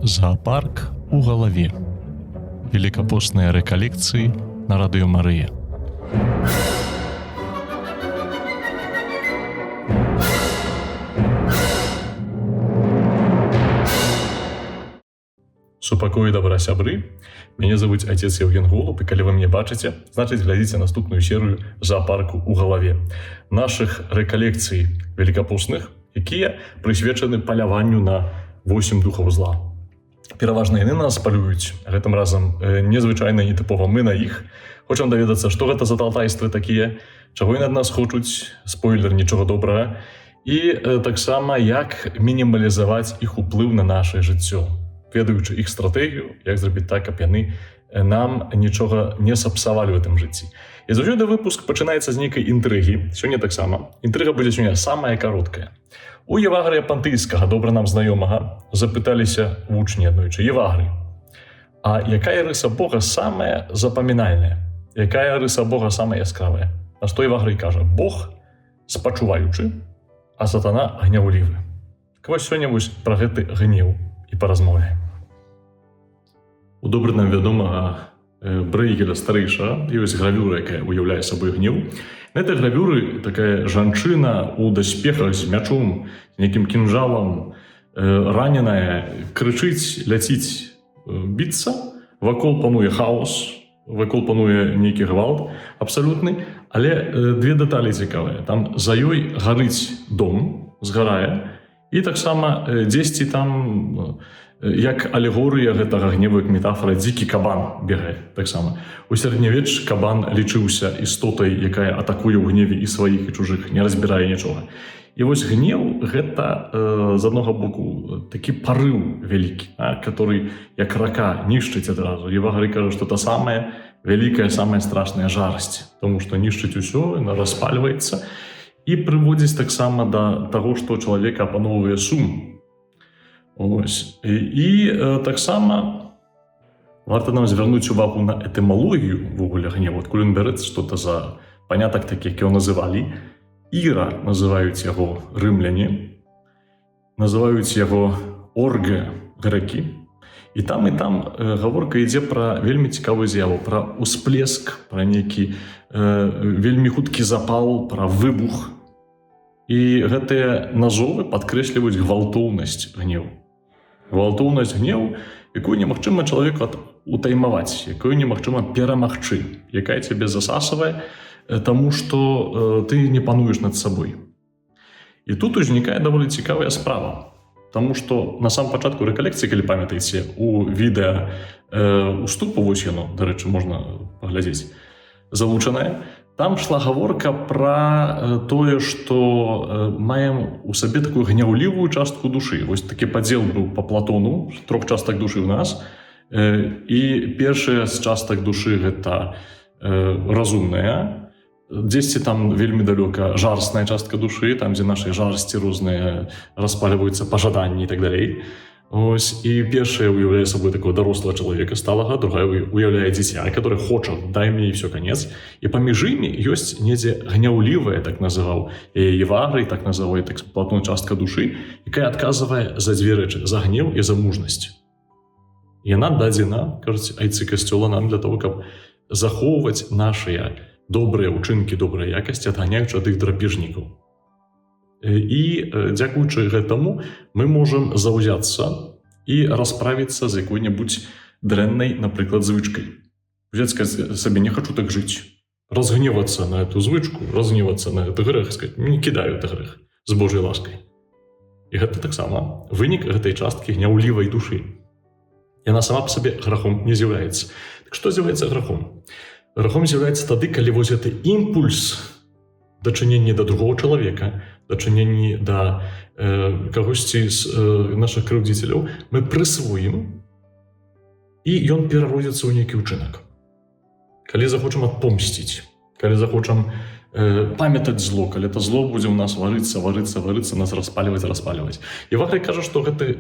Зоопарк у галаве. Великапостныя рэкалекцыі на радыё Марыя. Супакой добра сябры. Мяне завуць отец Евген Голуб, і калі вы мне бачыце, значыць глядзіце наступную серыю зоопарку у галаве. Нашых рэкалекцый великапостных, якія прысвечаны паляванню на 8 духаў зла. Пераважна яны нас палююць, гэтым разам незвычайна нетыпова мы на іх. Хочам даведацца, што гэта за талтайствы такія, чаго яны ад нас хочуць, спойлер, нічога добрага, і таксама як мінімалізаваць іх уплыў на нашае жыццё, ведаючы іх стратэгію, як зрабіць так, каб яны нам нічога не сапсавалі ў гэтым жыцці. І заўсёды выпуск пачынаецца з нейкай інтрыгі. Сёння таксама. Інтрыга будзе сёння самая кароткая. У Евагрыя Пантыйскага, добра нам знаёмага, запыталіся вучні аднойчы: Евагрый, а якая рыса Бога самая запамінальная? Якая рыса Бога самая яскравая? На што Евагрый кажа: Бог спачуваючы, а сатана гняўлівы. Вось сёння пра гэты гнеў і паразмаўляем. У добры нам вядомага Брейгеля старэйшага ёсць гравюра, якая уяўляе сабой гнеў. На этой гравюры такая жанчына у даспехах з мячом, з нейкім кінжалам, раненая, крычыць, ляціць, біцца. Вакол пануе хаос, вакол пануе нейкі гвалт абсалютны, але две дэталі цікавыя. Там за ёй гарыць дом, згарае, і таксама дзесьці там, як алегорыя гэтага гневу, як метафора, дзікі кабан бегае таксама. У сярэднявеччы кабан лічыўся істотай, якая атакуе ў гневе і сваіх, і чужых, не разбірае нічога. І вось гнеў — гэта, з аднога боку, такі парыў вялікі, который, як рака, нішчыць адразу. Евагрый кажа, што та самая вялікая, самая страшная жарасць, тому што нішчыць усё, яна распальваецца і прыводзіць таксама да таго, што чалавека апаноўвае сум. Ось. І таксама варта нам звярнуць увагу на этымалогію ввогуле гневу, адкуль ён бярэцца, што-то за панятак такі, які яго называлі. Іра называюць яго рымляне, называюць яго орге грэкі. І там гаворка ідзе пра вельмі цікавую з'яву, пра усплеск, пра нейкі вельмі хуткі запал, пра выбух. І гэтыя назовы падкрэсліваюць гвалтоўнасць гневу. Гвалтоўнасць гневу, якую немагчыма чалавеку утаймаваць, якую немагчыма перамагчы, якая цябе засасавае, таму што ты не пануеш над сабой. І тут узнікае даволі цікавая справа, таму што на самом пачатку рэкалекцыі, калі памятаеце, у відэа уступу, вось яно, дарэчы, можна паглядзець, залучанае, там шла гаворка пра тое, што маем у сабе такую гняўлівую частку душы. Вось такі падзел быў па Платону, 3 частак душы ў нас, і першая з частак душы — гэта разумная, дзесьці там вельмі далёка жарсная частка душы, там, дзе нашы жарсці розныя распальваюцца, пажаданні і так далей. Ось, і першая уяўляе сабой такого дарослага чалавека сталага, другая уяўляе дзіця, который хоча: дай мне, і все, канец. І паміж імі ёсць недзе гняўлівая, так называў Евагрый, так называе Платон, частка душы, якая адказвае за дзве рэчы: за гнеў і за мужнасць. Яна дадзена, кажуць айцы касцёла, нам для того, каб захоўваць нашыя добрыя ўчынкі, добрыя якасці, адганяючы ад іх драпежнікаў. І дзякуючы гэтаму мы можам заўзяцца і расправіцца з якой-небудзь дрэннай, напрыклад, звычкай. Взяць, сказаць сабе: не хочу так жыць. Разгневацца на эту звычку, разгневацца на гэты грэх, сказаць: не кідаю гэты грэх з Божай ласкай. І гэта таксама вынік гэтай часткі гняўлівай душы. Яна сама па сабе грахом не з'яўляецца. Так што з'яўляецца грахом? Грахом з'яўляецца тады, калі вось гэты імпульс дачыненні да другого чалавека, дачыненні да кагосьці з нашых крыўдзіцеляў мы прысвоім, і ён перародзіцца ў нейкі ўчынак. Калі захочам адпомсціць, калі захочам памятаць зло, калі это зло будзе ў нас варыцца, нас распальваць. Евагрый кажа, што гэты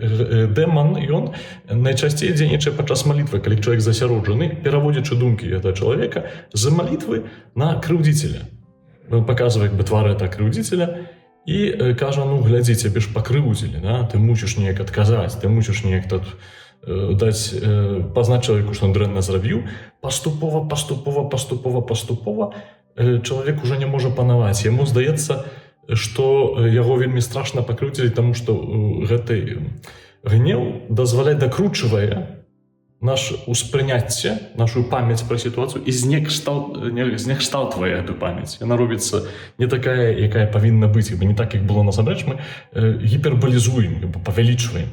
дэман, ён найчасцей дзейнічае падчас малітвы, калі чалавек засяроджаны, пераводзячы думкі гэтага чалавека з малітвы на крыўдзіцеля. Ён паказвае твар гэтага крыўдзіцеля і кажа: ну, глядзі, цябе ж пакрыўдзілі, да? Ты мусіш неяк адказаць, ты мусіш неяк даць пазнаць чалавеку, што ён дрэнна зрабіў, паступова чалавек уже не можа панаваць. Яму здаецца, што яго вельмі страшна пакруцілі, таму што гэты гнеў дакручвае наше успрыняцце, нашу памяць пра сітуацыю і знекшталтвае эту памяць. Яна робіцца не такая, якая павінна быць, не так, як было насамрэч. Мы гіпербалізуем, павялічваем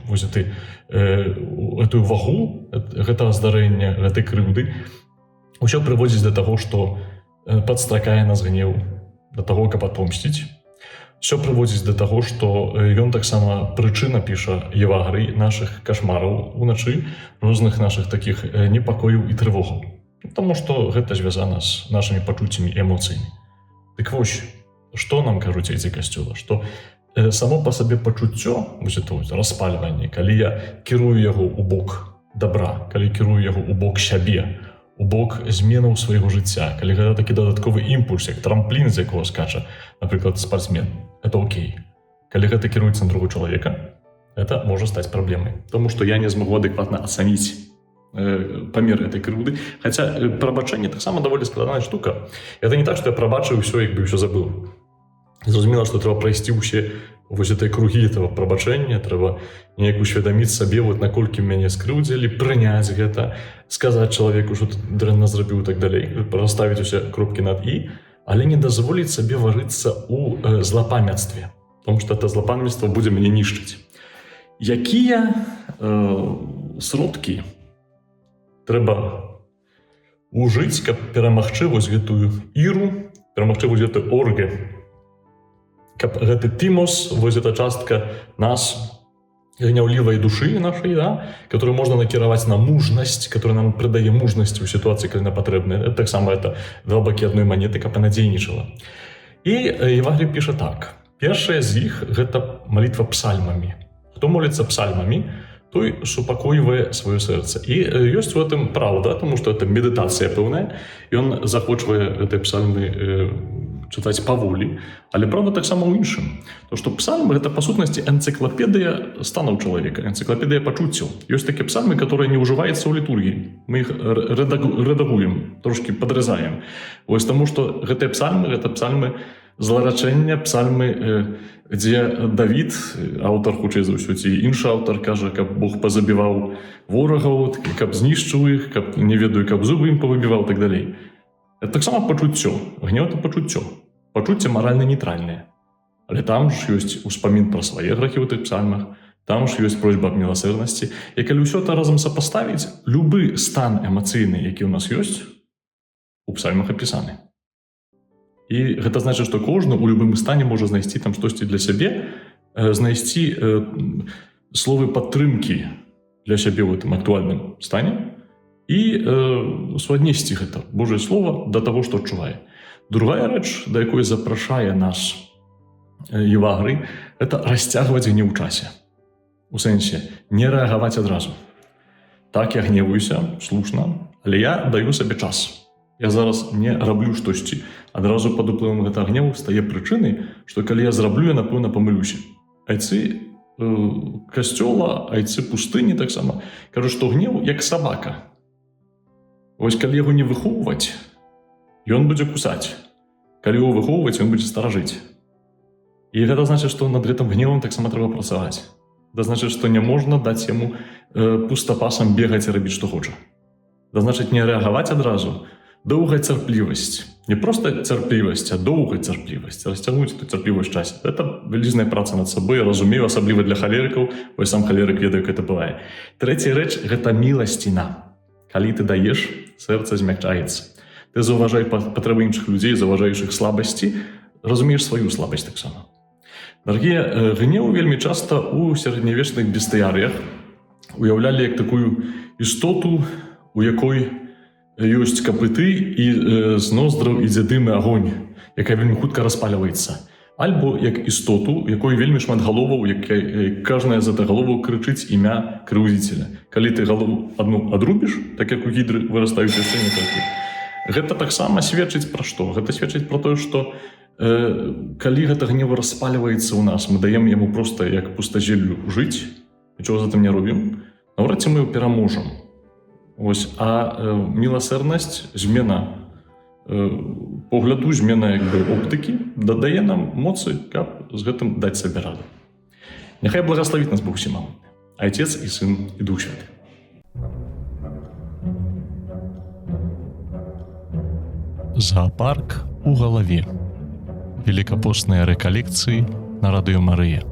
эту вагу гэтага здарэння, гэтай крыўды. Усё прыводзіць да таго, што падстракае нас гнеў, да таго, каб адпомсціць. Все прыводзіць да таго, што ён таксама прычына, піша Евагрый, нашых кашмараў уначы, розных нашых такіх непакояў і трывогаў. Таму што гэта звязана з нашымі пачуццямі і эмоцыямі. Дык вось, што нам кажуць айцы касцёла? Што само па сабе пачуццё, вось это распальванне, калі я кірую яго ў бок добра, калі кірую яго ў бок сябе, у бок зменаў свайго жыцця, калі гэта такі дадатковы імпульс, як трамплін, з якога скача, напрыклад, спартсмен, это окей. Калі гэта кіруецца на другого чалавека, это можа стаць праблемай, тому што я не змагу адэкватна ацаніць памер этой крыўды. Хаця прабачэнне таксама даволі складаная штука. Это не так, што я прабачыў усё, як бы ўсё забыў. Зразумела, што трэба прайсці ўсе вось этой кругі этого прабачэння, трэба неяк усведаміць сабе, наколькі мяне скрыўдзілі, прыняць гэта, сказаць чалавеку, што дрэнна зрабіў і так далей, расставіць усе кропкі над «і», але не дазволіць сабе варыцца ў злапамятстве, тому што это злапамятство будзе мяне нішчыць. Якія сродкі трэба ужыць, каб перамагчы вось гэтую іру, перамагчы вось гэты оргэ, каб гэты тымос, вось эта частка нас, гняўлівай душы нашай, которую можна накіраваць на мужнасць, которая нам прыдае мужнасць у сітуацыі, калі она патрэбная. Это таксама это два бакі адной манеты, каб она дзейнічала. І Евагрый піша так. Першая з іх гэта малітва псальмамі. Хто моліцца псальмамі, той супакойвае сваё сэрца. І ёсць у гэтым праўда, тому што это медытацыя пэўная. Ён захочвае гэтыя псальмы чытаць паволі, але правда таксама ў іншым. То, што псальмы — гэта, па сутнасці, энцыклапедыя станаў чалавека, энцыклапедыя пачуццяў. Ёсць такія псальмы, которые не ўжываюцца ў літургіі. Мы іх рэдагуем, трошкі падрэзаем. Вось таму, што гэтыя псальмы — гэта псальмы зларачэння, псальмы, дзе Давід, аўтар, хутчэй за ўсё, ці іншы аўтар, кажа, каб Бог пазабіваў ворагаў, каб знішчыў іх, каб, не ведаю, каб зубы ім павыбіваў, так далей. Это таксама пачуццё. Гнеў — это пачуццё. Пачуцце маральна-нейтральнае. Але там ж ёсць успамін пра свае грахі ў тых псальмах, там ж ёсць просьба аб міласэрнасці. І калі ўсё это разам сапаставіць, любы стан эмацыйны, які ў нас ёсць, у псальмах апісаны. І гэта значыць, што кожны ў любым стане можа знайсці там штосьці для сябе, знайсці словы падтрымкі для сябе ў гэтым актуальным стане і суаднесці гэта Божае Слово да таго, што адчувае. Другая рэч, да якой запрашае нас Евагрый, это расцягваць гнеў у часе. У сэнсе, не рэагаваць адразу. Так, я гневаюся, слушна, але я даю сабе час. Я зараз не раблю штосьці. Адразу пад уплывам гэтага гневу стае прычынай, што калі я зраблю, я, напэўна, памылюся. Айцы касцёла, айцы пустыні таксама кажуць, што гнеў як сабака. Вось калі яго не выхоўваць, ён будзе кусаць. Калі яго выхоўваць, ён будзе старажыць. І гэта значыць, што над гэтым гневам таксама трэба працаваць. Гэта значыць, што не можна даць яму пустапасам бегаць і рабіць, што хоча. Гэта значыць, не рэагаваць адразу. Доўгая цярплівасць. Не проста цярплівасць, а доўгая цярплівасць. Расцягнуць эту цярплівасць часе. Это вялізная праца над сабой, я разумею, асабліва для халерыкаў, бо сам халерык ведаю, як гэта бывае. Трэцяя рэч — гэта міласціна. Калі ты даеш, сэрца змякчаецца. Ты заўважаеш патрэбы іншых людзей, заўважаеш іх слабасці, разумееш сваю слабасць таксама. Дарагія, гнеў вельмі часта ў сярэднявечных бестыярыях уяўлялі як такую істоту, у якой ёсць капыты і з ноздраў ідзе дым і агонь, якая вельмі хутка распальваецца. Альбо як істоту, якой вельмі шмат галоваў, якая кожная з гэтых галоваў крычыць імя крыўдзіцеля. Калі ты галову адну адрубіш, так як у гідры вырастаюць яшчэ некалькі, гэта таксама сведчыць пра што? Гэта сведчыць пра тое, што калі гэта гнеў распальваецца ў нас, мы даем яму проста як пустазеллю жыць, нічого за тым не робім, наўрад ці мы пераможам. Ось, а міласэрнасць, змена погляду, змена оптыкі дадае нам моцы, каб з гэтым даць сабе раду. Няхай благаславіць нас Бог всемагутны, Отец і Сын і Дух Святы. Зоопарк у галаве. Великапостныя рэкалекцыі на радыё Марыя.